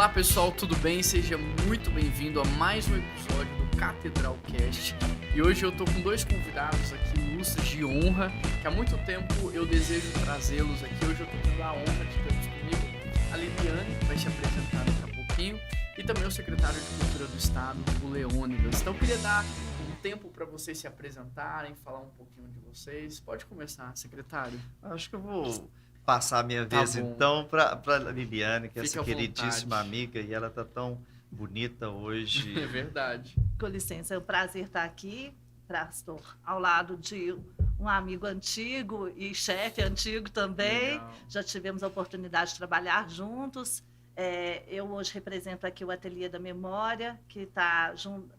Olá pessoal, tudo bem? Seja muito bem-vindo a mais um episódio do Catedral Cast. E hoje eu tô com dois convidados aqui ilustres de honra, que há muito tempo eu desejo trazê-los aqui. Hoje eu tô tendo a honra de tê-los comigo. A Liliane, que vai se apresentar daqui a pouquinho, e também o secretário de Cultura do Estado, o Leônidas. Então eu queria dar um tempo para vocês se apresentarem, falar um pouquinho de vocês. Pode começar, secretário. Acho que eu vou passar a minha vez então para Liliane, que é Fica essa queridíssima amiga, e ela tá tão bonita hoje. É verdade. Com licença, é um prazer estar aqui, pastor, ao lado de um amigo antigo e chefe antigo também. Legal. Já tivemos a oportunidade de trabalhar juntos. Eu hoje represento aqui o Ateliê da Memória, que está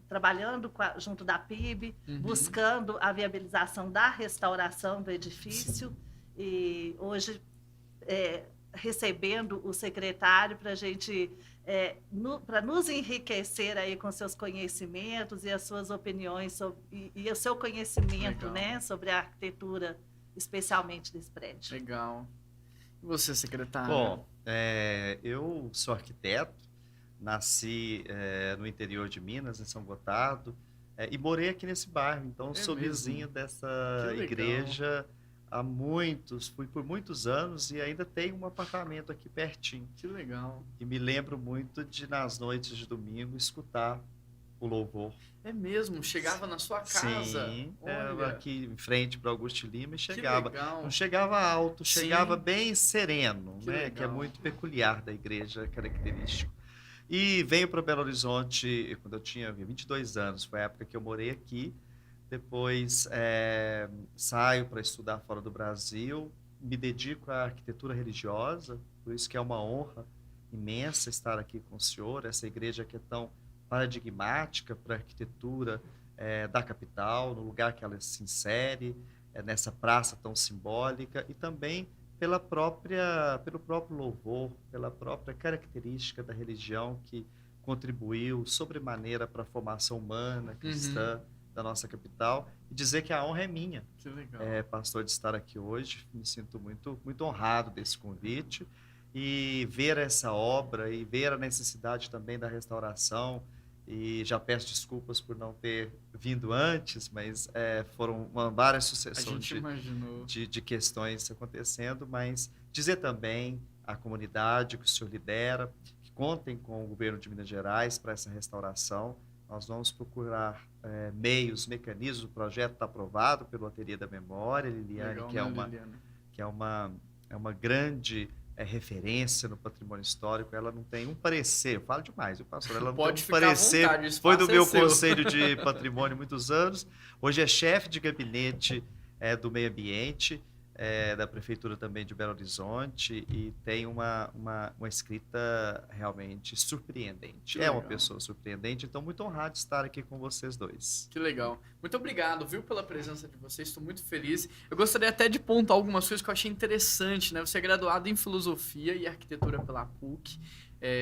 trabalhando junto da PIB, buscando a viabilização da restauração do edifício. Sim. E hoje recebendo o secretário para a gente, para nos enriquecer aí com seus conhecimentos e as suas opiniões e o seu conhecimento, né, sobre a arquitetura, especialmente desse prédio. Legal. E você, secretário? Bom, eu sou arquiteto, nasci no interior de Minas, em São Gotardo, e morei aqui nesse bairro, então sou vizinho dessa igreja fui por muitos anos e ainda tenho um apartamento aqui pertinho. Que legal. E me lembro muito de, nas noites de domingo, escutar o louvor. É mesmo? Chegava na sua casa? Sim, aqui em frente para Augusto Lima e chegava. Que legal. Não chegava alto, chegava Sim. Bem sereno, né? Que é muito peculiar da igreja, característico. E venho para Belo Horizonte quando eu tinha 22 anos, foi a época que eu morei aqui. Depois saio para estudar fora do Brasil, me dedico à arquitetura religiosa, por isso que é uma honra imensa estar aqui com o senhor, essa igreja que é tão paradigmática para a arquitetura da capital, no lugar que ela se insere, nessa praça tão simbólica, e também pelo próprio louvor, pela própria característica da religião que contribuiu sobremaneira para a formação humana, cristã, da nossa capital, e dizer que a honra é minha, pastor, de estar aqui hoje. Me sinto muito, muito honrado desse convite, e ver essa obra e ver a necessidade também da restauração. E já peço desculpas por não ter vindo antes, mas foram várias sucessões de questões acontecendo, mas dizer também à comunidade que o senhor lidera, que contem com o governo de Minas Gerais para essa restauração. Nós vamos procurar mecanismos. O projeto está aprovado pelo Ateliê da Memória, Liliane. Legal, que é uma grande referência no patrimônio histórico. Ela não tem um parecer, eu falo demais, pastor, ela não Pode tem um parecer. Vontade, foi do meu conselho de patrimônio muitos anos, hoje é chefe de gabinete do meio ambiente, da Prefeitura também de Belo Horizonte, e tem uma escrita realmente surpreendente. É uma pessoa surpreendente, então muito honrado de estar aqui com vocês dois. Que legal. Muito obrigado, viu, pela presença de vocês, estou muito feliz. Eu gostaria até de pontuar algumas coisas que eu achei interessante, né? Você é graduado em Filosofia e Arquitetura pela PUC,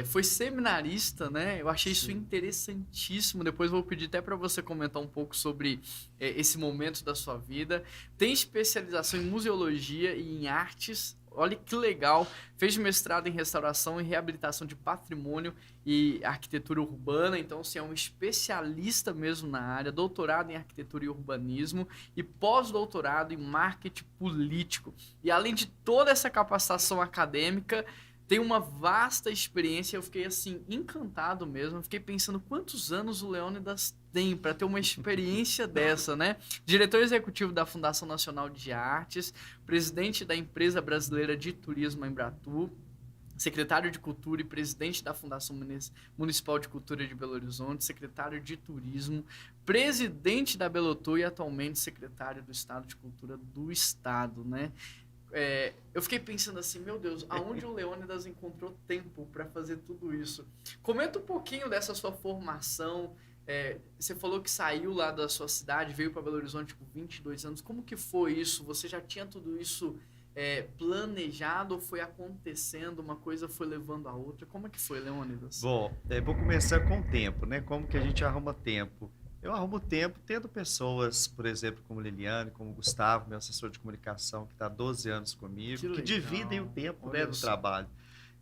foi seminarista, né? Eu achei isso interessantíssimo. Depois vou pedir até para você comentar um pouco sobre esse momento da sua vida. Tem especialização em museologia e em artes. Olha que legal. Fez mestrado em restauração e reabilitação de patrimônio e arquitetura urbana. Então, você é um especialista mesmo na área. Doutorado em arquitetura e urbanismo e pós-doutorado em marketing político. E além de toda essa capacitação acadêmica, tem uma vasta experiência. Eu fiquei assim encantado mesmo. Eu fiquei pensando quantos anos o Leônidas tem para ter uma experiência dessa, né? Diretor executivo da Fundação Nacional de Artes, presidente da Empresa Brasileira de Turismo Embratur, secretário de Cultura e presidente da Fundação Municipal de Cultura de Belo Horizonte, secretário de Turismo, presidente da Belotur e atualmente secretário do Estado de Cultura do Estado, né? Eu fiquei pensando assim, meu Deus, aonde o Leônidas encontrou tempo para fazer tudo isso? Comenta um pouquinho dessa sua formação. Você falou que saiu lá da sua cidade, veio para Belo Horizonte com 22 anos. Como que foi isso? Você já tinha tudo isso planejado ou foi acontecendo? Uma coisa foi levando a outra? Como é que foi, Leônidas? Bom, vou começar com o tempo, né? Como que a gente arruma tempo? Eu arrumo tempo tendo pessoas, por exemplo, como Liliane, como Gustavo, meu assessor de comunicação, que está há 12 anos comigo, que dividem o tempo, né, do trabalho.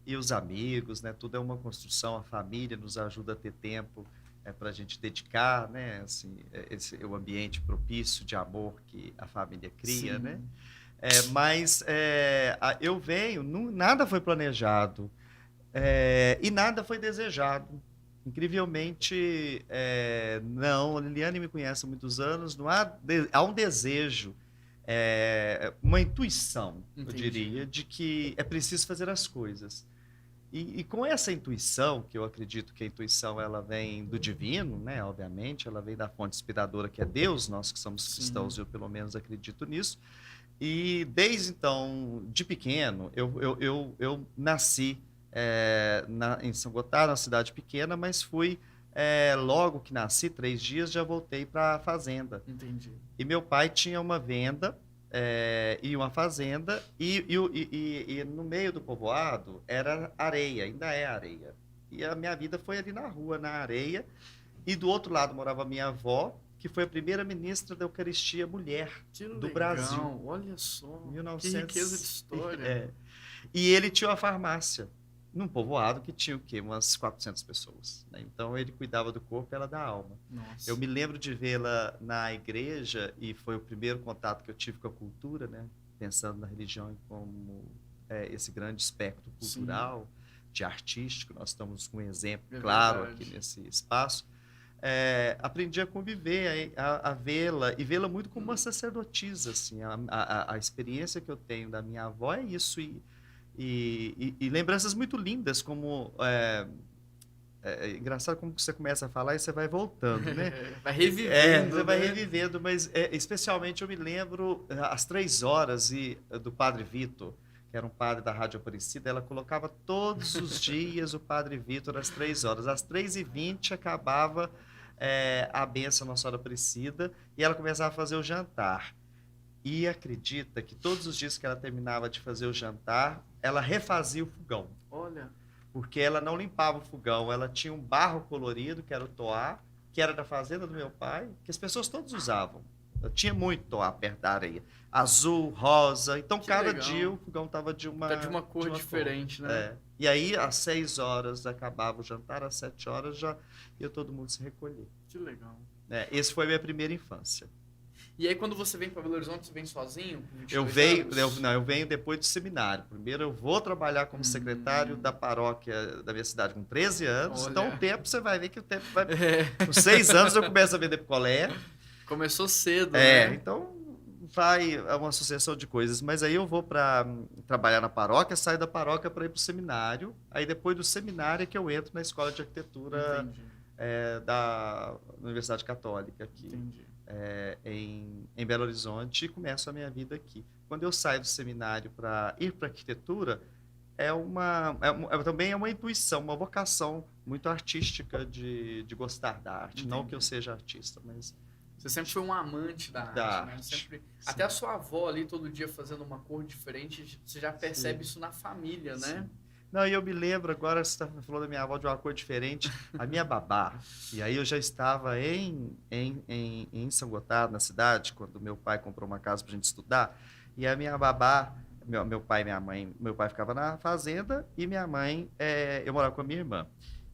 e os amigos, né? Tudo é uma construção, a família nos ajuda a ter tempo para a gente dedicar, né? Assim, esse é o ambiente propício de amor que a família cria, Sim. né? Mas eu venho, nada foi planejado e nada foi desejado. Incrivelmente, não. A Liliane me conhece há muitos anos, não há um desejo, uma intuição, eu diria, de que é preciso fazer as coisas. E com essa intuição, que eu acredito que a intuição ela vem do divino, né? Obviamente, ela vem da fonte inspiradora que é Deus, nós que somos cristãos, eu pelo menos acredito nisso. E desde então, de pequeno, eu nasci em São Gotardo, uma cidade pequena, mas fui, logo que nasci, 3 dias, já voltei para a fazenda. Entendi. E meu pai tinha uma venda e uma fazenda, e no meio do povoado era areia, ainda é areia. E a minha vida foi ali na rua, na areia, e do outro lado morava minha avó, que foi a primeira ministra da Eucaristia mulher do Brasil. Olha só, 1900, que riqueza de história. E ele tinha uma farmácia num povoado que tinha o quê? Umas 400 pessoas. Né? Então ele cuidava do corpo e ela da alma. Nossa. Eu me lembro de vê-la na igreja e foi o primeiro contato que eu tive com a cultura, né? Pensando na religião como esse grande espectro cultural, de artístico. Nós estamos com um exemplo claro aqui nesse espaço. Aprendi a conviver, a vê-la, e vê-la muito como uma sacerdotisa. Assim. A experiência que eu tenho da minha avó é isso, e lembranças muito lindas, como... É engraçado como você começa a falar e você vai voltando, né? Vai revivendo. Você vai revivendo, mas especialmente eu me lembro às 3 horas do Padre Vitor, que era um padre da Rádio Aparecida, ela colocava todos os dias o Padre Vitor às 3 horas. Às 3h20 acabava a bênção Nossa Senhora Aparecida e ela começava a fazer o jantar. E acredita que todos os dias que ela terminava de fazer o jantar, ela refazia o fogão. Olha. Porque ela não limpava o fogão, ela tinha um barro colorido, que era o toá, que era da fazenda do meu pai, que as pessoas todas usavam. Eu tinha muito toá perto da areia. Azul, rosa. Então, cada dia o fogão estava de uma cor diferente, né? E aí, às 6 horas, acabava o jantar, às 7 horas já ia todo mundo se recolher. Que legal. Esse foi a minha primeira infância. E aí, quando você vem para Belo Horizonte, você vem sozinho? Eu venho depois do seminário. Primeiro, eu vou trabalhar como secretário da paróquia da minha cidade com 13 anos. Olha. Então, o tempo, você vai ver que o tempo vai... Com 6 anos, eu começo a vender picolé. Começou cedo, né? Então, é uma sucessão de coisas. Mas aí eu vou para trabalhar na paróquia, saio da paróquia para ir para o seminário. Aí, depois do seminário, é que eu entro na Escola de Arquitetura da Universidade Católica aqui. Entendi. Em Belo Horizonte, e começo a minha vida aqui. Quando eu saio do seminário para ir para a arquitetura, também é uma intuição, uma vocação muito artística de gostar da arte. Entendi. Não que eu seja artista, mas... Você sempre foi um amante da arte, né? Até a sua avó ali, todo dia fazendo uma cor diferente, você já percebe isso na família, né? Sim. Não, e eu me lembro, agora você falou da minha avó de uma cor diferente, a minha babá, e aí eu já estava em São Gotardo, na cidade, quando meu pai comprou uma casa para a gente estudar, e a minha babá, meu pai e minha mãe, meu pai ficava na fazenda, e minha mãe, eu morava com a minha irmã,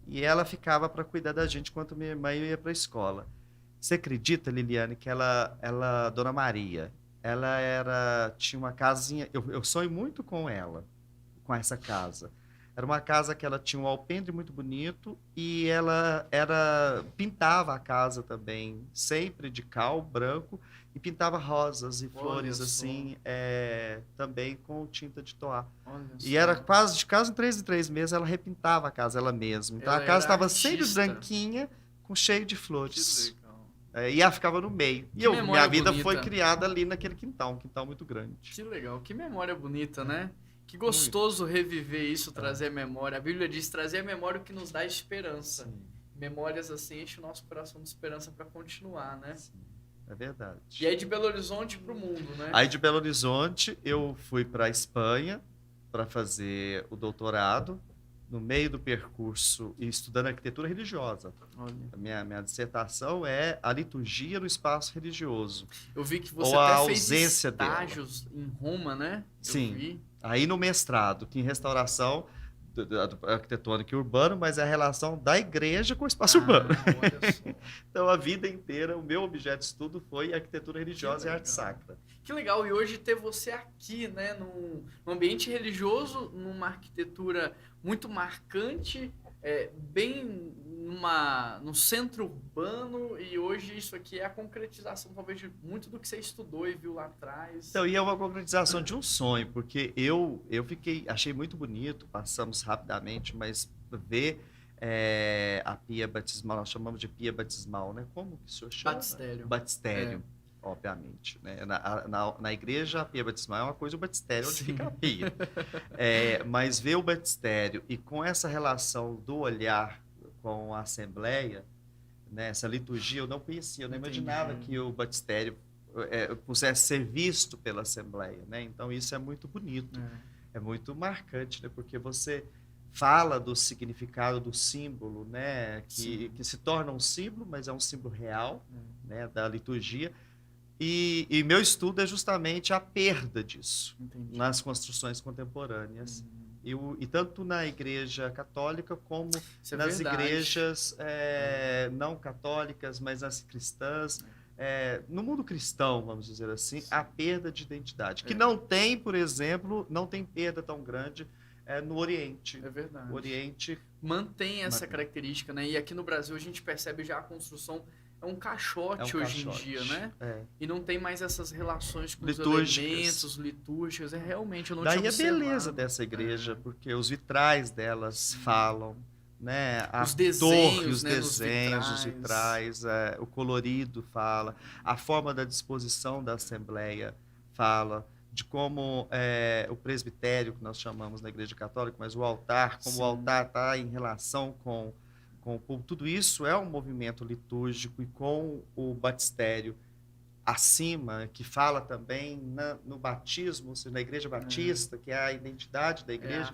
e ela ficava para cuidar da gente enquanto minha irmã ia para a escola. Você acredita, Liliane, que ela, Dona Maria, ela tinha uma casinha, eu sonho muito com ela, com essa casa. Era uma casa que ela tinha um alpendre muito bonito e ela pintava a casa também, sempre de cal branco, e pintava rosas e flores assim, também com tinta de toá. E era quase de casa em 3 meses, ela repintava a casa ela mesma. Então a casa estava sempre branquinha, com cheio de flores. Que legal. E ela ficava no meio. E minha vida foi criada ali naquele quintal, um quintal muito grande. Que legal, que memória bonita, né? Que gostoso reviver isso, trazer a memória. A Bíblia diz trazer a memória o que nos dá esperança. Sim. Memórias assim enchem o nosso coração de esperança para continuar, né? Sim, é verdade. E aí de Belo Horizonte para o mundo, né? Aí de Belo Horizonte eu fui para a Espanha para fazer o doutorado. No meio do percurso e estudando arquitetura religiosa. Olha. A minha dissertação é a liturgia no espaço religioso. Eu vi que você até fez estágios em Roma, né? Sim. Aí no mestrado, que em restauração, arquitetônico e urbano, mas é a relação da igreja com o espaço urbano. Olha só. Então, a vida inteira, o meu objeto de estudo foi arquitetura religiosa e arte sacra. Que legal, e hoje ter você aqui, né, num ambiente religioso, numa arquitetura muito marcante, bem no centro urbano, e hoje isso aqui é a concretização, talvez, de muito do que você estudou e viu lá atrás. Então, e é uma concretização de um sonho, porque eu achei muito bonito, passamos rapidamente, mas ver a pia batismal, nós chamamos de pia batismal, né? Como que o senhor chama? Batistério. Batistério, obviamente. Né? Na igreja, a pia batismal é uma coisa, o batistério onde fica a pia. Mas ver o batistério e com essa relação do olhar com a Assembleia, né, essa liturgia, eu não conhecia, eu não imaginava que o batistério pudesse ser visto pela Assembleia. Né? Então, isso é muito bonito, é muito marcante, né? Porque você fala do significado do símbolo, né? que se torna um símbolo, mas é um símbolo real, né? Da liturgia. E meu estudo é justamente a perda disso. Entendi. Nas construções contemporâneas. E tanto na igreja católica como nas igrejas não católicas, mas nas cristãs. No mundo cristão, vamos dizer assim, a perda de identidade. Que não tem, por exemplo, não tem perda tão grande no Oriente. É verdade. O Oriente mantém essa característica, né? E aqui no Brasil a gente percebe já a construção um caixote hoje em dia, né? E não tem mais essas relações com os elementos litúrgicos. Realmente, eu não tinha observado. Daí a beleza dessa igreja, porque os vitrais delas falam, né? Os desenhos, os vitrais, o colorido fala, a forma da disposição da Assembleia fala, de como o presbitério, que nós chamamos na igreja católica, mas o altar, como o altar está em relação com o povo, tudo isso é um movimento litúrgico, e com o batistério acima, que fala também no batismo, ou seja, na igreja batista, que é a identidade da igreja,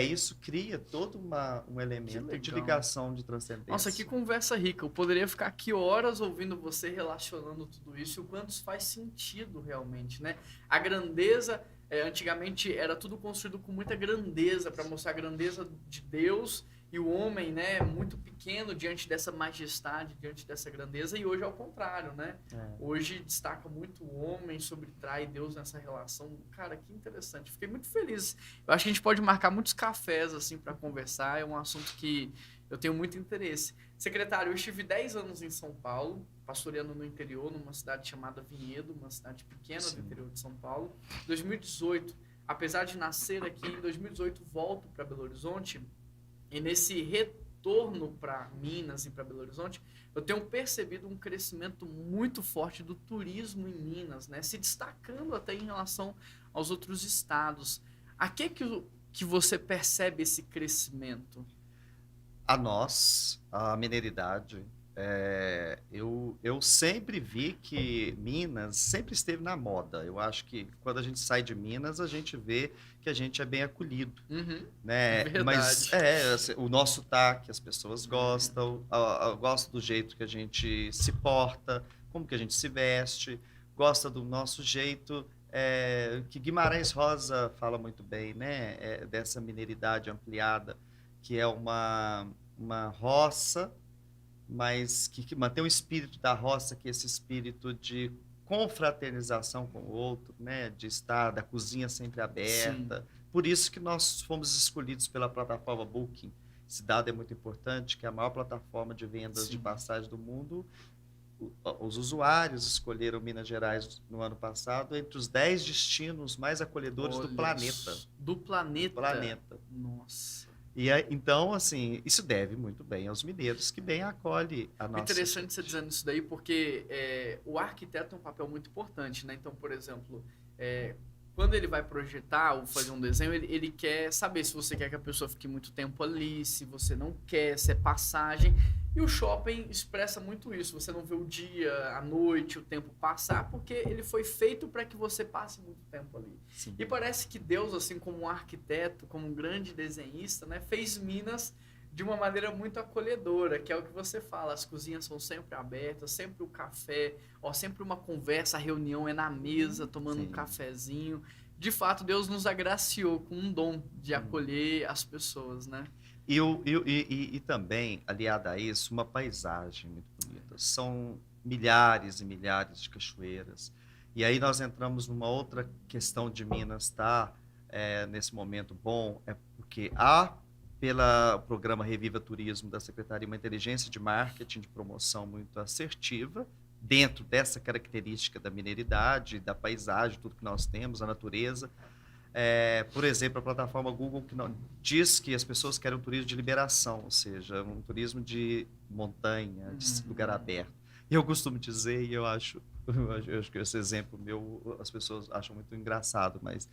isso cria todo um elemento de ligação, de transcendência. Nossa, que conversa rica, eu poderia ficar aqui horas ouvindo você relacionando tudo isso, e o quanto isso faz sentido realmente, né? A grandeza, antigamente era tudo construído com muita grandeza, para mostrar a grandeza de Deus, e o homem, né, muito pequeno diante dessa majestade, diante dessa grandeza, e hoje é o contrário, né? Hoje destaca muito o homem, sobretrai Deus nessa relação. Cara, que interessante. Fiquei muito feliz. Eu acho que a gente pode marcar muitos cafés, assim, para conversar. É um assunto que eu tenho muito interesse. Secretário, eu estive 10 anos em São Paulo, pastoreando no interior, numa cidade chamada Vinhedo, uma cidade pequena do interior de São Paulo. Em 2018, apesar de nascer aqui, em 2018 volto para Belo Horizonte. E nesse retorno para Minas e para Belo Horizonte, eu tenho percebido um crescimento muito forte do turismo em Minas, né? Se destacando até em relação aos outros estados. A que você percebe esse crescimento? A mineiridade. Eu sempre vi que Minas sempre esteve na moda. Eu acho que quando a gente sai de Minas, a gente vê que a gente é bem acolhido. Né? É mas o nosso sotaque, as pessoas gostam, gostam do jeito que a gente se porta, como que a gente se veste, gosta do nosso jeito. Que Guimarães Rosa fala muito bem, né? Dessa mineiridade ampliada, que é uma roça, mas que mantém o espírito da roça, que é esse espírito de confraternização com o outro, né? De estar, da cozinha sempre aberta. Sim. Por isso que nós fomos escolhidos pela plataforma Booking. Esse dado é muito importante, que é a maior plataforma de vendas de passagem do mundo. Os usuários escolheram Minas Gerais no ano passado entre os 10 destinos mais acolhedores do planeta. Do planeta? Planeta. Nossa. Então, assim, isso deve muito bem aos mineiros, que bem acolhe a nossa... Interessante você dizendo isso daí, porque o arquiteto tem um papel muito importante, né? Então, por exemplo, quando ele vai projetar ou fazer um desenho, ele quer saber se você quer que a pessoa fique muito tempo ali, se você não quer, se é passagem. E o shopping expressa muito isso. Você não vê o dia, a noite, o tempo passar, porque ele foi feito para que você passe muito tempo ali. Sim. E parece que Deus, assim como um arquiteto, como um grande desenhista, né, fez Minas de uma maneira muito acolhedora, que é o que você fala. As cozinhas são sempre abertas, sempre o café, sempre uma conversa, a reunião é na mesa, tomando um cafezinho. de fato, Deus nos agraciou com um dom de acolher as pessoas, né? E também, aliada a isso, uma paisagem muito bonita. São milhares e milhares de cachoeiras. E aí nós entramos numa outra questão de Minas, tá? Nesse momento bom, é porque há, pelo programa Reviva Turismo da Secretaria, uma inteligência de marketing, de promoção muito assertiva, dentro dessa característica da mineiridade, da paisagem, tudo que nós temos, a natureza. Por exemplo, a plataforma Google que diz que as pessoas querem um turismo de liberação, ou seja, um turismo de montanha, de lugar aberto. E eu costumo dizer, e eu acho que esse exemplo meu as pessoas acham muito engraçado, mas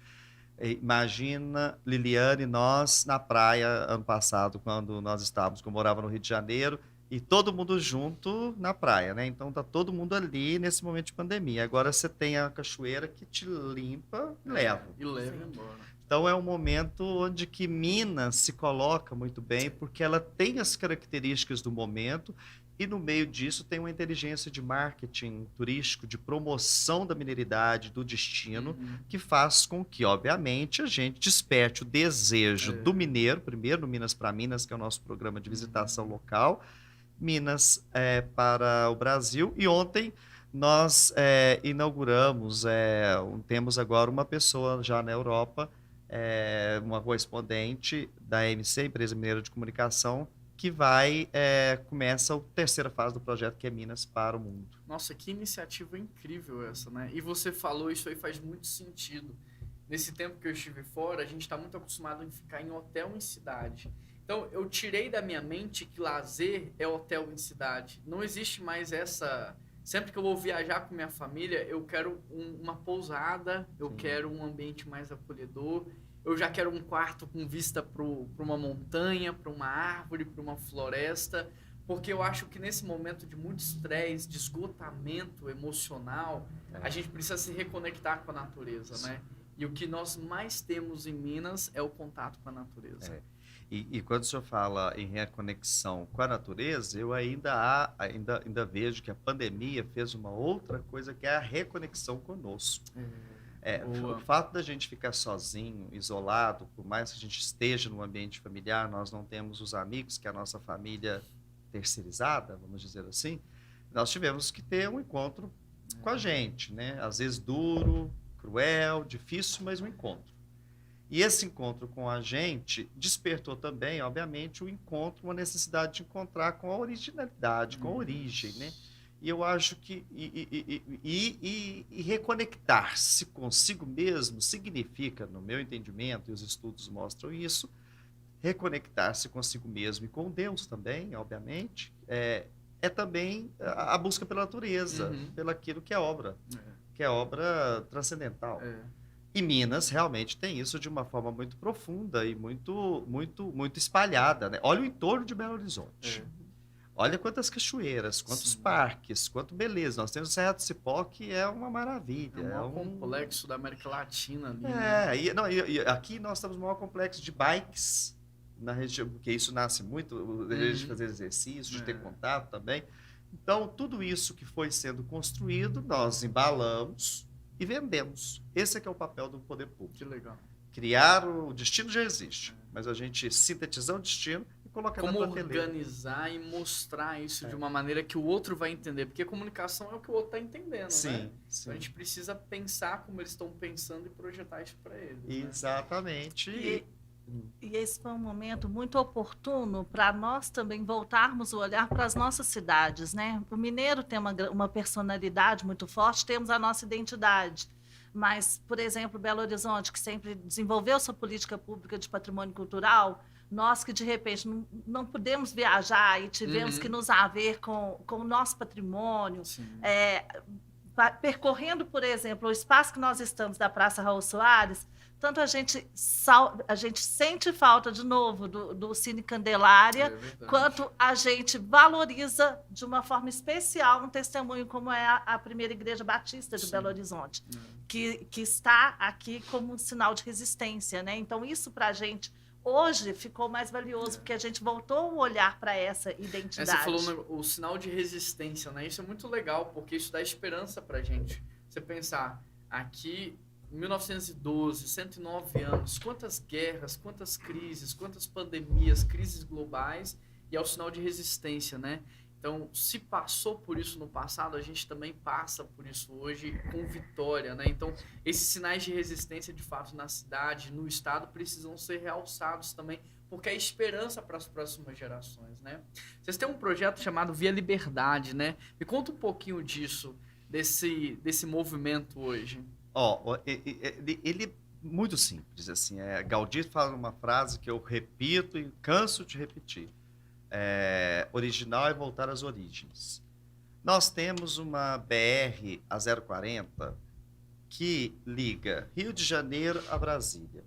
imagina Liliane e nós na praia ano passado, quando nós estávamos, que eu morava no Rio de Janeiro, e todo mundo junto na praia, né? Então tá todo mundo ali nesse momento de pandemia. Agora você tem a cachoeira que te limpa e leva. E leva embora. Então é um momento onde que Minas se coloca muito bem, porque ela tem as características do momento e no meio disso tem uma inteligência de marketing turístico, de promoção da mineiridade, do destino, que faz com que, obviamente, a gente desperte o desejo do mineiro, primeiro no Minas para Minas, que é o nosso programa de visitação local, Minas para o Brasil. E ontem nós inauguramos, temos agora uma pessoa já na Europa, uma correspondente da EMC, Empresa Mineira de Comunicação, que começa a terceira fase do projeto, que é Minas para o Mundo. Nossa, que iniciativa incrível essa, né? E você falou, isso aí faz muito sentido. Nesse tempo que eu estive fora, a gente está muito acostumado a ficar em hotel em cidade. Então, eu tirei da minha mente que lazer é hotel em cidade. Não existe mais essa... Sempre que eu vou viajar com minha família, eu quero uma pousada, eu quero um ambiente mais acolhedor, eu já quero um quarto com vista para uma montanha, para uma árvore, para uma floresta, porque eu acho que nesse momento de muito estresse, de esgotamento emocional, a gente precisa se reconectar com a natureza, né? E o que nós mais temos em Minas é o contato com a natureza. E quando o senhor fala em reconexão com a natureza, eu ainda vejo que a pandemia fez uma outra coisa, que é a reconexão conosco. O fato da gente ficar sozinho, isolado, por mais que a gente esteja no ambiente familiar, nós não temos os amigos, que é a nossa família terceirizada, vamos dizer assim, nós tivemos que ter um encontro com a gente, né? Às vezes duro, cruel, difícil, mas um encontro. E esse encontro com a gente despertou também, obviamente, uma necessidade de encontrar com a originalidade, com a origem, né? E eu acho que reconectar-se consigo mesmo significa, no meu entendimento, e os estudos mostram isso, reconectar-se consigo mesmo e com Deus também, obviamente, é também a busca pela natureza, pelo aquilo que é obra, que é obra transcendental. E Minas realmente tem isso de uma forma muito profunda e muito, muito, muito espalhada, né? Olha o entorno de Belo Horizonte. Olha quantas cachoeiras, quantos parques, quanto beleza. Nós temos o Serra do Cipó, que é uma maravilha. É o maior complexo da América Latina ali. Né? Aqui nós temos o maior complexo de bikes na região, porque isso nasce muito, o desejo de fazer exercício, de ter contato também. Então, tudo isso que foi sendo construído, nós embalamos e vendemos. Esse é que é o papel do poder público. Que legal. Criar o destino já existe, mas a gente sintetizar o destino e colocar na prateleira. Como organizar e mostrar isso de uma maneira que o outro vai entender, porque a comunicação é o que o outro está entendendo, né? Sim. Então a gente precisa pensar como eles estão pensando e projetar isso para eles. Exatamente. Né? E esse foi um momento muito oportuno para nós também voltarmos o olhar para as nossas cidades, né? O mineiro tem uma personalidade muito forte, temos a nossa identidade. Mas, por exemplo, Belo Horizonte, que sempre desenvolveu sua política pública de patrimônio cultural, nós que, de repente, não podemos viajar e tivemos que nos haver com o nosso patrimônio, percorrendo, por exemplo, o espaço que nós estamos da Praça Raul Soares, tanto a gente sente falta, de novo, do Cine Candelária, quanto a gente valoriza de uma forma especial um testemunho como é a primeira Igreja Batista de Belo Horizonte, que está aqui como um sinal de resistência, né? Então, isso para a gente hoje ficou mais valioso, porque a gente voltou o olhar para essa identidade. Você falou o sinal de resistência, né? Isso é muito legal, porque isso dá esperança para a gente. Você pensar, aqui 1912, 109 anos, quantas guerras, quantas crises, quantas pandemias, crises globais, e é o sinal de resistência, né? Então, se passou por isso no passado, a gente também passa por isso hoje com vitória, né? Então, esses sinais de resistência, de fato, na cidade, no estado, precisam ser realçados também, porque é esperança para as próximas gerações, né? Vocês têm um projeto chamado Via Liberdade, né? Me conta um pouquinho disso, desse movimento hoje. Ele é muito simples, assim. Gaudí fala uma frase que eu repito e canso de repetir. Original é voltar às origens. Nós temos uma BR a 040 que liga Rio de Janeiro a Brasília.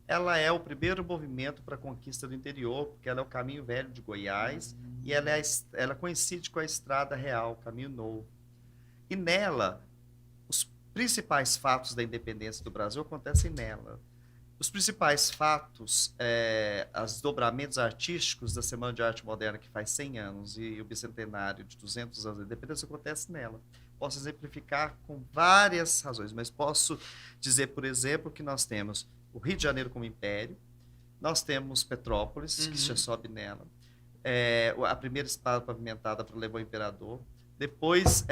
Ela é o primeiro movimento para a conquista do interior, porque ela é o caminho velho de Goiás e ela coincide com a Estrada Real, Caminho Novo. E nela, os principais fatos da independência do Brasil acontecem nela. Os principais fatos, os desdobramentos artísticos da Semana de Arte Moderna, que faz 100 anos, e o bicentenário de 200 anos da independência, acontece nela. Posso exemplificar com várias razões, mas posso dizer, por exemplo, que nós temos o Rio de Janeiro como império, nós temos Petrópolis, que já sobe nela, a primeira espada pavimentada para levar o imperador. Depois,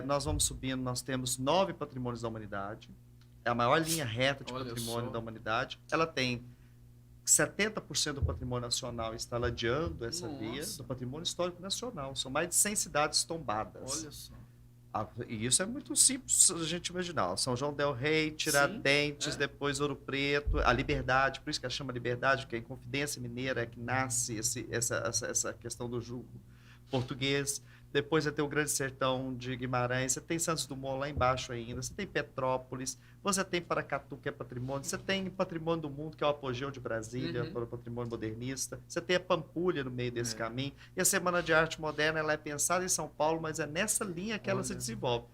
nós vamos subindo, nós temos 9 patrimônios da humanidade, é a maior linha reta de patrimônio da humanidade. Ela tem 70% do patrimônio nacional está ladeando essa via do patrimônio histórico nacional. São mais de 100 cidades tombadas. Olha só. E isso é muito simples a gente imaginar. São João del Rei, Tiradentes, depois Ouro Preto, a Liberdade, por isso que ela chama Liberdade, porque a Inconfidência Mineira é que nasce essa questão do jugo português. Depois você tem o Grande Sertão de Guimarães, você tem Santos Dumont lá embaixo ainda, você tem Petrópolis, você tem Paracatu, que é patrimônio, você tem Patrimônio do Mundo, que é o apogeu de Brasília, para o patrimônio modernista, você tem a Pampulha no meio desse caminho, e a Semana de Arte Moderna ela é pensada em São Paulo, mas é nessa linha que ela se desenvolve.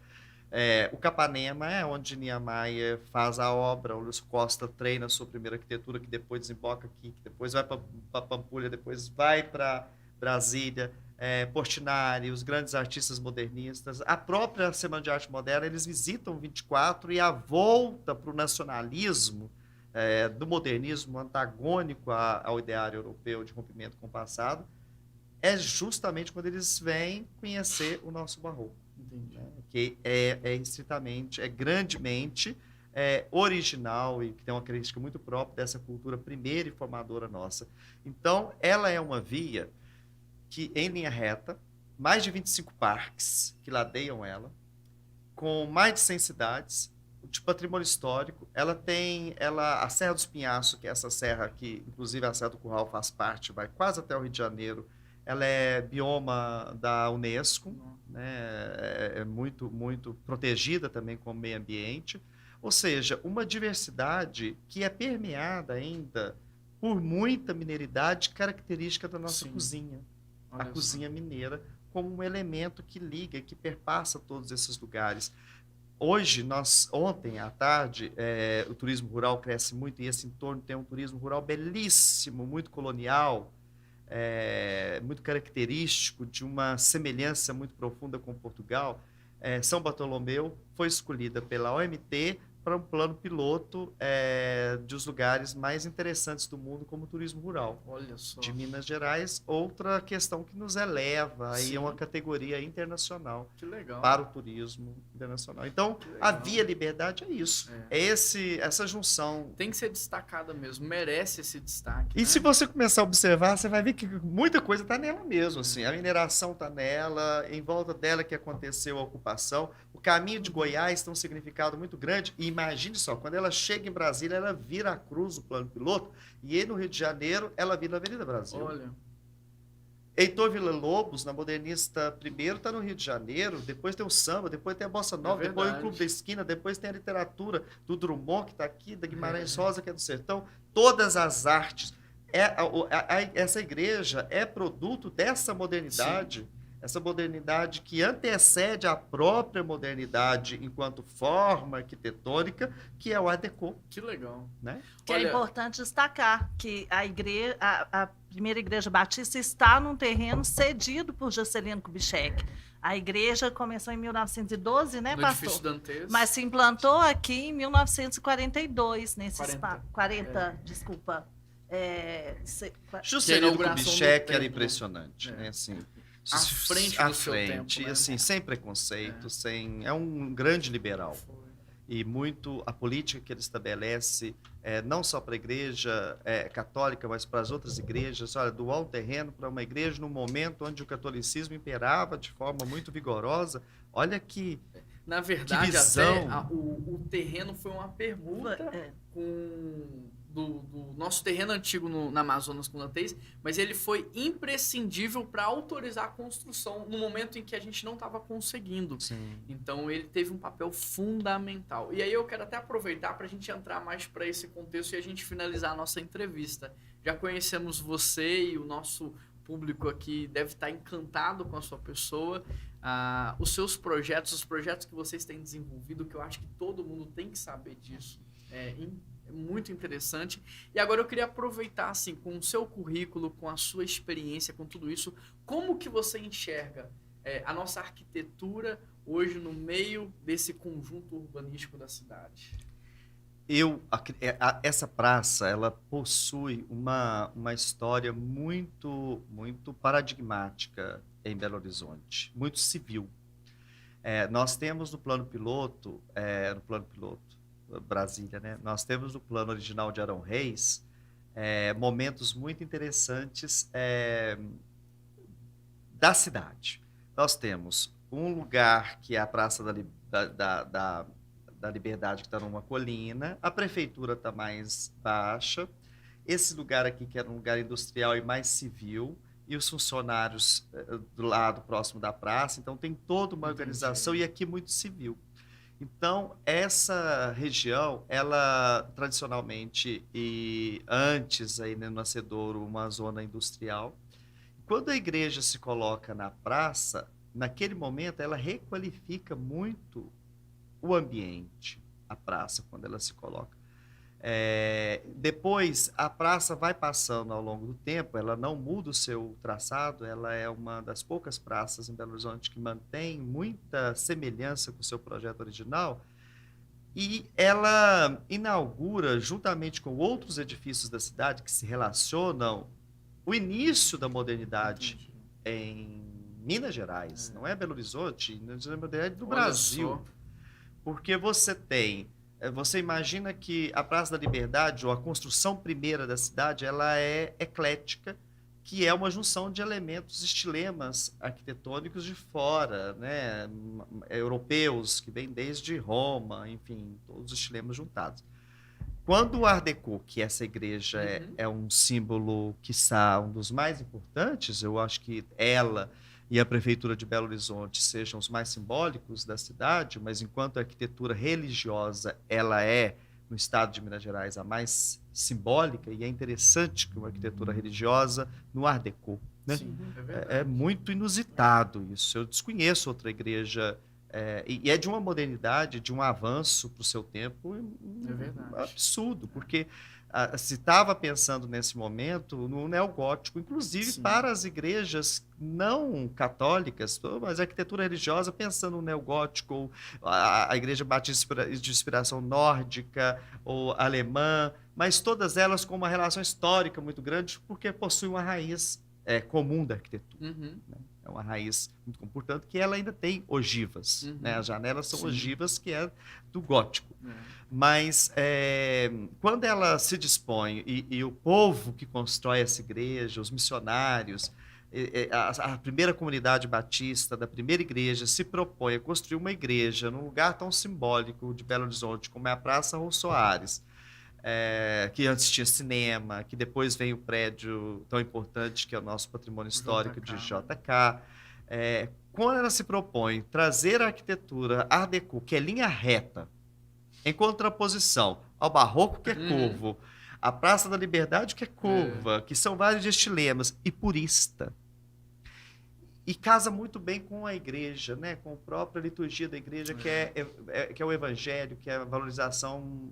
O Capanema é onde Niemeyer faz a obra, onde o Costa treina a sua primeira arquitetura, que depois desemboca aqui, que depois vai para Pampulha, depois vai para Brasília. Portinari, os grandes artistas modernistas, a própria Semana de Arte Moderna, eles visitam 24 e a volta para o nacionalismo, do modernismo antagônico ao ideário europeu de rompimento com o passado, é justamente quando eles vêm conhecer o nosso barroco. Entendi. Né? Que estritamente, grandemente original e que tem uma característica muito própria dessa cultura primeira e formadora nossa. Então, ela é uma via que, em linha reta, mais de 25 parques que ladeiam ela, com mais de 100 cidades, de patrimônio histórico. Ela tem a Serra dos Pinhaços, que é essa serra que, inclusive, a Serra do Curral faz parte, vai quase até o Rio de Janeiro. Ela é bioma da Unesco, né? É muito, muito protegida também como meio ambiente. Ou seja, uma diversidade que é permeada ainda por muita mineridade característica da nossa cozinha. A cozinha mineira como um elemento que liga, que perpassa todos esses lugares. Hoje, ontem à tarde, o turismo rural cresce muito e esse entorno tem um turismo rural belíssimo, muito colonial, muito característico, de uma semelhança muito profunda com Portugal. São Bartolomeu foi escolhida pela OMT para um plano piloto dos lugares mais interessantes do mundo como turismo rural. Olha só. De Minas Gerais, outra questão que nos eleva aí a uma categoria internacional. Que legal. Para o turismo internacional. Então, a Via Liberdade é isso. Essa junção. Tem que ser destacada mesmo, merece esse destaque. E se você começar a observar, você vai ver que muita coisa está nela mesmo. Assim. A mineração está nela, em volta dela que aconteceu a ocupação. O caminho de Goiás tem um significado muito grande. E imagine só, quando ela chega em Brasília, ela vira a cruz do plano piloto, e aí no Rio de Janeiro, ela vira a Avenida Brasil. Olha. Heitor Villa-Lobos, na Modernista primeiro, está no Rio de Janeiro, depois tem o samba, depois tem a Bossa Nova, depois o Clube da Esquina, depois tem a literatura do Drummond, que está aqui, da Guimarães Rosa, que é do Sertão, todas as artes. Essa igreja é produto dessa modernidade. Sim. Essa modernidade que antecede a própria modernidade enquanto forma arquitetônica, que é o Art Deco. Que legal. Né? Que é importante destacar que a primeira igreja batista está num terreno cedido por Juscelino Kubitschek. A igreja começou em 1912, né, No pastor? edifício Dantes. Mas se implantou aqui em 1942, nesses 40. 40, desculpa. Juscelino inauguração Kubitschek do era templo. impressionante, É. né? Assim, À frente à do seu frente, tempo, né? assim, sem preconceito, é um grande liberal. E muito a política que ele estabelece, não só para a igreja católica, mas para as outras igrejas, olha, doar um terreno para uma igreja no momento onde o catolicismo imperava de forma muito vigorosa. Olha que Na verdade, visão. até o terreno foi uma permuta do nosso terreno antigo na Amazonas com Dantes, mas ele foi imprescindível para autorizar a construção no momento em que a gente não estava conseguindo. Sim. Então ele teve um papel fundamental. E aí eu quero até aproveitar para a gente entrar mais para esse contexto e a gente finalizar a nossa entrevista. Já conhecemos você e o nosso público aqui deve estar encantado com a sua pessoa. Os seus projetos, os projetos que vocês têm desenvolvido, que eu acho que todo mundo tem que saber disso. É muito interessante. E agora eu queria aproveitar, assim, com o seu currículo, com a sua experiência, com tudo isso, como que você enxerga a nossa arquitetura hoje no meio desse conjunto urbanístico da cidade? Essa praça, ela possui uma história muito, muito paradigmática em Belo Horizonte, muito civil. Nós temos no plano piloto, Brasília, né? Nós temos no plano original de Arão Reis momentos muito interessantes da cidade. Nós temos um lugar que é a Praça da Liberdade, que está numa colina, a prefeitura está mais baixa, esse lugar aqui que era um lugar industrial e mais civil, e os funcionários do lado próximo da praça, então tem toda uma organização, e aqui muito civil. Então, essa região, ela tradicionalmente, e antes aí no Nascedouro, uma zona industrial. Quando a igreja se coloca na praça, naquele momento ela requalifica muito o ambiente, a praça, quando ela se coloca. Depois, a praça vai passando ao longo do tempo, ela não muda o seu traçado, ela é uma das poucas praças em Belo Horizonte que mantém muita semelhança com o seu projeto original, e ela inaugura, juntamente com outros edifícios da cidade que se relacionam, o início da modernidade em Minas Gerais, não é Belo Horizonte, é a modernidade do Brasil. Porque você imagina que a Praça da Liberdade, ou a construção primeira da cidade, ela é eclética, que é uma junção de elementos, estilemas arquitetônicos de fora, né? Europeus, que vêm desde Roma, enfim, todos os estilemas juntados. Quando o Art Deco, que essa igreja é um símbolo, quiçá, um dos mais importantes, eu acho que ela e a Prefeitura de Belo Horizonte sejam os mais simbólicos da cidade, mas enquanto a arquitetura religiosa ela é, no estado de Minas Gerais, a mais simbólica, e é interessante que uma arquitetura religiosa no Art Deco, né? Sim, é muito inusitado isso. Eu desconheço outra igreja, e é de uma modernidade, de um avanço para o seu tempo absurdo, porque se estava pensando nesse momento no neogótico, inclusive para as igrejas não católicas, mas a arquitetura religiosa pensando no neogótico, ou a igreja batista de inspiração nórdica ou alemã, mas todas elas com uma relação histórica muito grande, porque possuem uma raiz comum da arquitetura. Né? É uma raiz muito comum, portanto, que ela ainda tem ogivas. Né? As janelas são ogivas, que é do gótico. Mas quando ela se dispõe, e o povo que constrói essa igreja, os missionários, a primeira comunidade batista da primeira igreja se propõe a construir uma igreja num lugar tão simbólico de Belo Horizonte como é a Praça Raul Soares, que antes tinha cinema, que depois vem o prédio tão importante que é o nosso patrimônio histórico de JK. Quando ela se propõe trazer a arquitetura Art Deco, que é linha reta, em contraposição ao barroco, que é curvo, a Praça da Liberdade, que é curva, que são vários estilemas, e purista. E casa muito bem com a igreja, né? Com a própria liturgia da igreja, que é o evangelho, que é a valorização,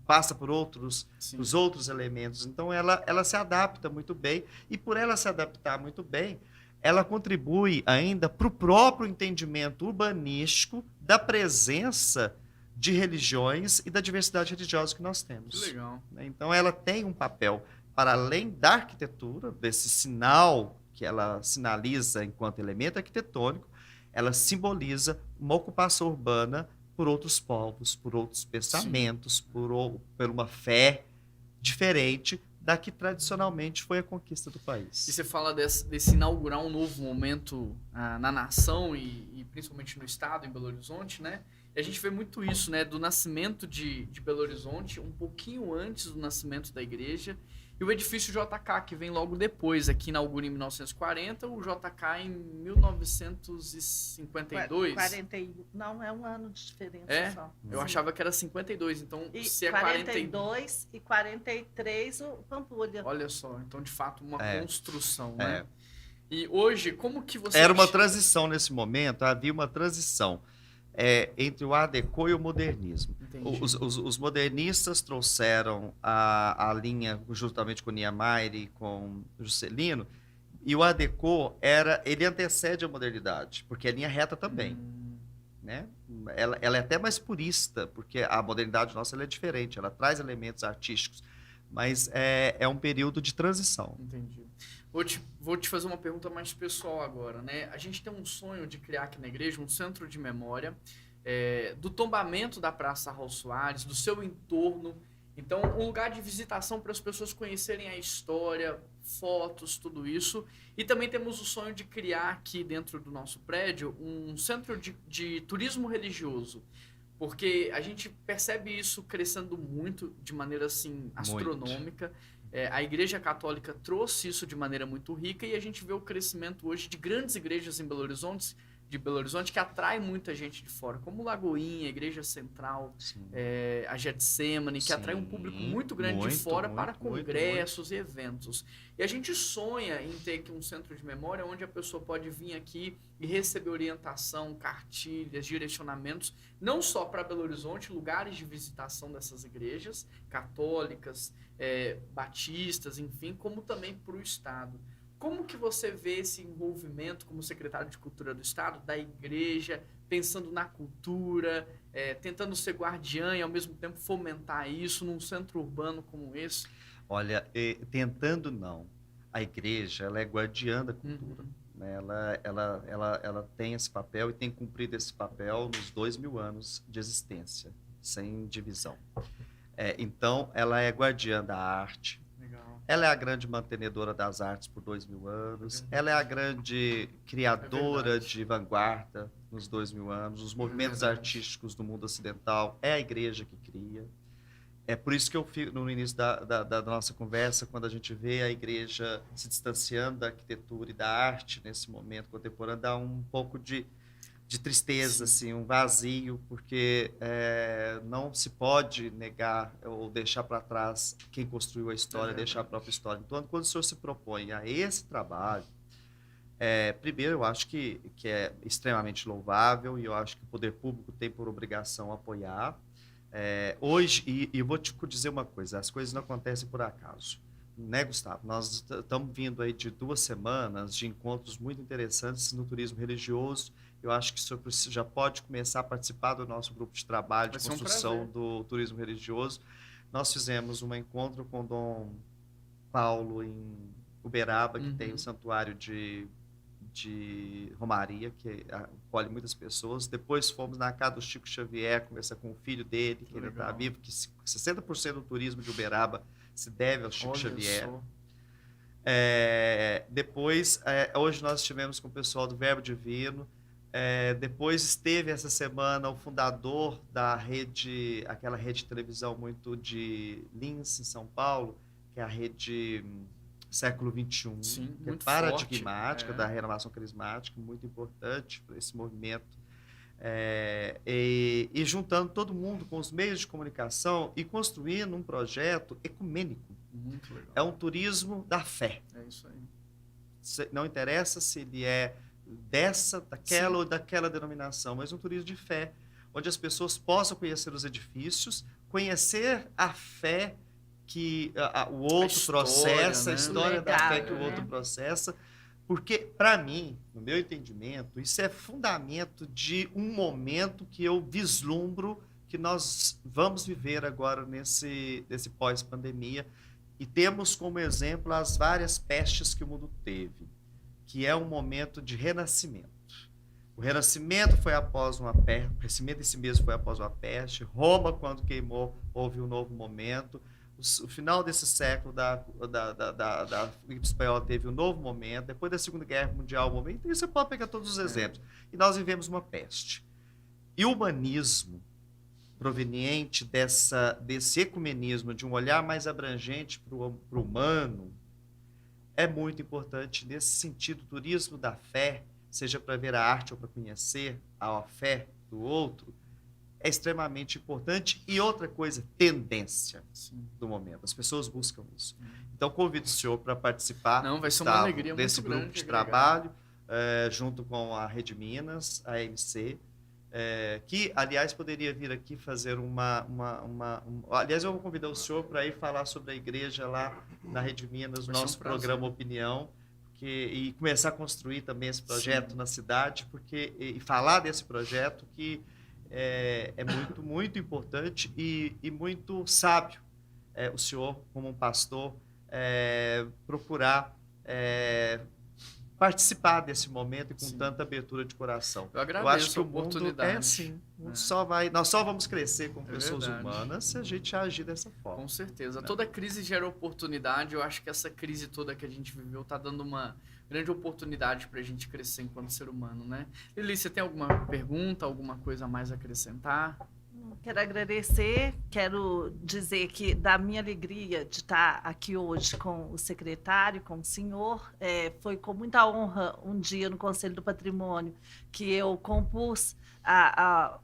passa por os outros elementos. Então, ela se adapta muito bem, e por ela se adaptar muito bem, ela contribui ainda para o próprio entendimento urbanístico da presença de religiões e da diversidade religiosa que nós temos. Que legal. Então, ela tem um papel, para além da arquitetura, desse sinal que ela sinaliza enquanto elemento arquitetônico, ela simboliza uma ocupação urbana por outros povos, por outros pensamentos, por uma fé diferente da que tradicionalmente foi a conquista do país. E você fala desse inaugurar um novo momento na nação e principalmente no estado, em Belo Horizonte, né? E a gente vê muito isso, né? Do nascimento de Belo Horizonte, um pouquinho antes do nascimento da igreja, e o edifício JK, que vem logo depois, aqui inaugura em 1940, o JK em 1952. Não, é um ano de diferença só. Eu achava que era 52, então e se é 42 e 43 o Pampulha. Olha só, então de fato uma construção, É. né? E hoje, como que você... Era uma transição nesse momento, havia uma transição entre o Art Deco e o modernismo. Os modernistas trouxeram a linha juntamente com Niemeyer e com Juscelino, e o Art Deco ele antecede a modernidade, porque é linha reta também. Né? Ela é até mais purista, porque a modernidade nossa ela é diferente, ela traz elementos artísticos, mas é um período de transição. Entendi. Vou te fazer uma pergunta mais pessoal agora, né? A gente tem um sonho de criar aqui na igreja um centro de memória do tombamento da Praça Raul Soares, do seu entorno. Então, um lugar de visitação para as pessoas conhecerem a história, fotos, tudo isso. E também temos o sonho de criar aqui dentro do nosso prédio um centro de turismo religioso. Porque a gente percebe isso crescendo muito, de maneira assim, astronômica. A Igreja Católica trouxe isso de maneira muito rica e a gente vê o crescimento hoje de grandes igrejas em Belo Horizonte que atrai muita gente de fora, como Lagoinha, a Igreja Central, a Getsemane, que atrai um público muito grande de fora para congressos e eventos. E a gente sonha em ter aqui um centro de memória onde a pessoa pode vir aqui e receber orientação, cartilhas, direcionamentos, não só para Belo Horizonte, lugares de visitação dessas igrejas católicas, batistas, enfim, como também para o Estado. Como que você vê esse envolvimento como secretário de Cultura do Estado, da igreja, pensando na cultura, tentando ser guardiã e ao mesmo tempo fomentar isso num centro urbano como esse? Olha, tentando não. A igreja ela é guardiã da cultura. Né? Ela tem esse papel e tem cumprido esse papel nos 2000 anos de existência, sem divisão. Então, ela é guardiã da arte. Ela é a grande mantenedora das artes por 2000 anos. Ela é a grande criadora de vanguarda nos 2000 anos. Os movimentos artísticos do mundo ocidental é a igreja que cria. É por isso que eu fico no início da nossa conversa, quando a gente vê a igreja se distanciando da arquitetura e da arte nesse momento contemporâneo, dá um pouco de tristeza, assim, um vazio, porque não se pode negar ou deixar para trás quem construiu a história, deixar a própria história. Então, quando o senhor se propõe a esse trabalho, primeiro, eu acho que é extremamente louvável e eu acho que o poder público tem por obrigação apoiar. Hoje, e eu vou te dizer uma coisa, as coisas não acontecem por acaso. Né, Gustavo? Nós estamos vindo aí de 2 semanas de encontros muito interessantes no turismo religioso. Eu acho que o senhor já pode começar a participar do nosso grupo de trabalho de construção do turismo religioso. Nós fizemos um encontro com Dom Paulo em Uberaba, que tem um santuário de Romaria, que acolhe muitas pessoas. Depois fomos na casa do Chico Xavier, conversar com o filho dele, que ainda está vivo, que 60% do turismo de Uberaba se deve ao Chico Xavier. Depois, hoje nós estivemos com o pessoal do Verbo Divino. Depois esteve essa semana o fundador da rede, aquela rede de televisão muito de Lins, em São Paulo, que é a rede Século XXI, Sim, que é paradigmática da renovação carismática, muito importante para esse movimento. E juntando todo mundo com os meios de comunicação e construindo um projeto ecumênico. Muito legal. É um turismo da fé. É isso aí. Não interessa se ele é daquela ou daquela denominação, mas um turismo de fé, onde as pessoas possam conhecer os edifícios, conhecer a fé que o outro processa, a história da fé que o outro processa, Porque, para mim, no meu entendimento, isso é fundamento de um momento que eu vislumbro que nós vamos viver agora nesse pós-pandemia, e temos como exemplo as várias pestes que o mundo teve, que é um momento de renascimento. O renascimento foi após uma peste, o renascimento desse mesmo foi após uma peste. Roma, quando queimou, houve um novo momento. O final desse século da gripe espanhola teve um novo momento. Depois da Segunda Guerra Mundial, um momento. E você pode pegar todos os exemplos. E nós vivemos uma peste. E o humanismo, proveniente desse ecumenismo, de um olhar mais abrangente para o humano, é muito importante nesse sentido. O turismo da fé, seja para ver a arte ou para conhecer a fé do outro, é extremamente importante. E outra coisa, tendência do momento. As pessoas buscam isso. Então, convido o senhor para participar vai ser uma alegria desse muito grupo grande de trabalho, junto com a Rede Minas, a MC, que, aliás, poderia vir aqui fazer aliás, eu vou convidar o senhor para ir falar sobre a igreja lá na Rede Minas, no nosso programa Opinião, e começar a construir também esse projeto na cidade, e falar desse projeto que é muito, muito importante e muito sábio, o senhor, como um pastor, procurar participar desse momento e com tanta abertura de coração. Eu agradeço. Eu acho que a o mundo oportunidade. é assim. Nós só vamos crescer como pessoas humanas se a gente agir dessa forma. Com certeza. Toda crise gera oportunidade. Eu acho que essa crise toda que a gente viveu está dando uma grande oportunidade para a gente crescer enquanto ser humano, né? Lili, você tem alguma pergunta, alguma coisa a mais a acrescentar? Quero agradecer, quero dizer que da minha alegria de estar aqui hoje com o secretário, com o senhor, foi com muita honra um dia no Conselho do Patrimônio que eu compus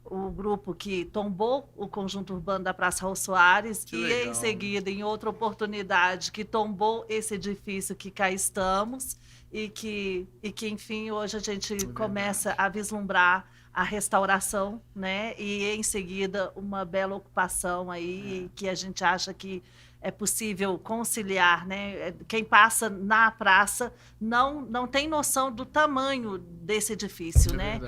o grupo que tombou o conjunto urbano da Praça Raul Soares em seguida, em outra oportunidade, que tombou esse edifício que cá estamos e que enfim, hoje a gente começa a vislumbrar a restauração, né? E em seguida uma bela ocupação aí que a gente acha que é possível conciliar, né? Quem passa na praça não tem noção do tamanho desse edifício, né?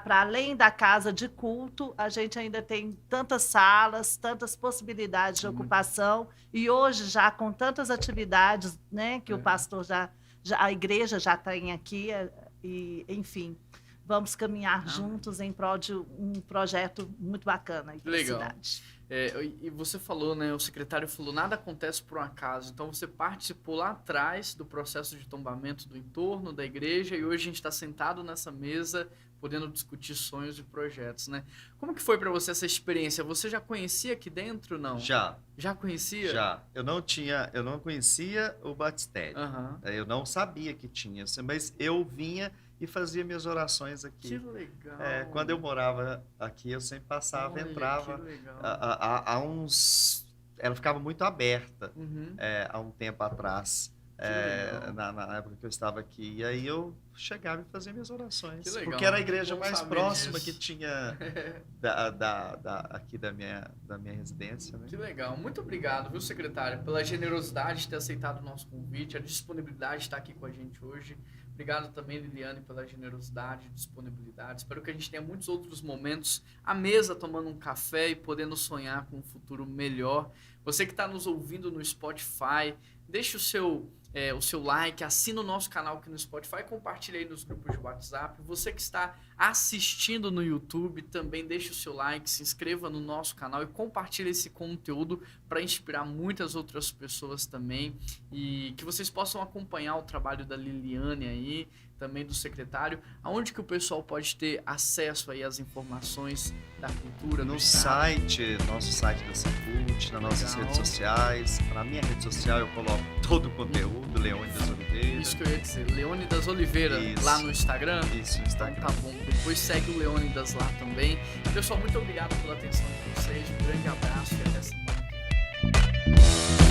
Para além da casa de culto, a gente ainda tem tantas salas, tantas possibilidades de ocupação, e hoje já com tantas atividades, né? Que o pastor a igreja já tem aqui, e enfim. Vamos caminhar juntos em prol de um projeto muito bacana para a cidade. E você falou, né? O secretário falou, nada acontece por um acaso. Então, você participou lá atrás do processo de tombamento do entorno da igreja e hoje a gente está sentado nessa mesa podendo discutir sonhos e projetos, né? Como que foi para você essa experiência? Você já conhecia aqui dentro, não? Já. Já conhecia? Já. Eu não conhecia o batistério. Eu não sabia que tinha, mas eu vinha e fazia minhas orações aqui. Que legal! Quando eu morava aqui, eu sempre passava, entrava. Ela ficava muito aberta há um tempo atrás, na época que eu estava aqui. E aí eu chegava e fazia minhas orações. Porque era a igreja mais próxima que tinha aqui da minha residência. Né? Que legal. Muito obrigado, viu, secretário, pela generosidade de ter aceitado o nosso convite, a disponibilidade de estar aqui com a gente hoje. Obrigado também, Liliane, pela generosidade e disponibilidade. Espero que a gente tenha muitos outros momentos à mesa, tomando um café e podendo sonhar com um futuro melhor. Você que está nos ouvindo no Spotify, deixe o seu like, assina o nosso canal aqui no Spotify, compartilhe aí nos grupos de WhatsApp. Você que está assistindo no YouTube, também deixe o seu like, se inscreva no nosso canal e compartilhe esse conteúdo para inspirar muitas outras pessoas também. E que vocês possam acompanhar o trabalho da Liliane aí, também do secretário. Aonde que o pessoal pode ter acesso aí às informações da cultura? No site, nosso site da Secult, nas nossas redes sociais. Na minha rede social eu coloco todo o conteúdo, Leônidas Oliveira. Isso que eu ia dizer, Leônidas Oliveira, lá no Instagram? Isso, no Instagram. Então tá bom, depois segue o Leônidas lá também. Pessoal, muito obrigado pela atenção de vocês, um grande abraço e até semana que vem.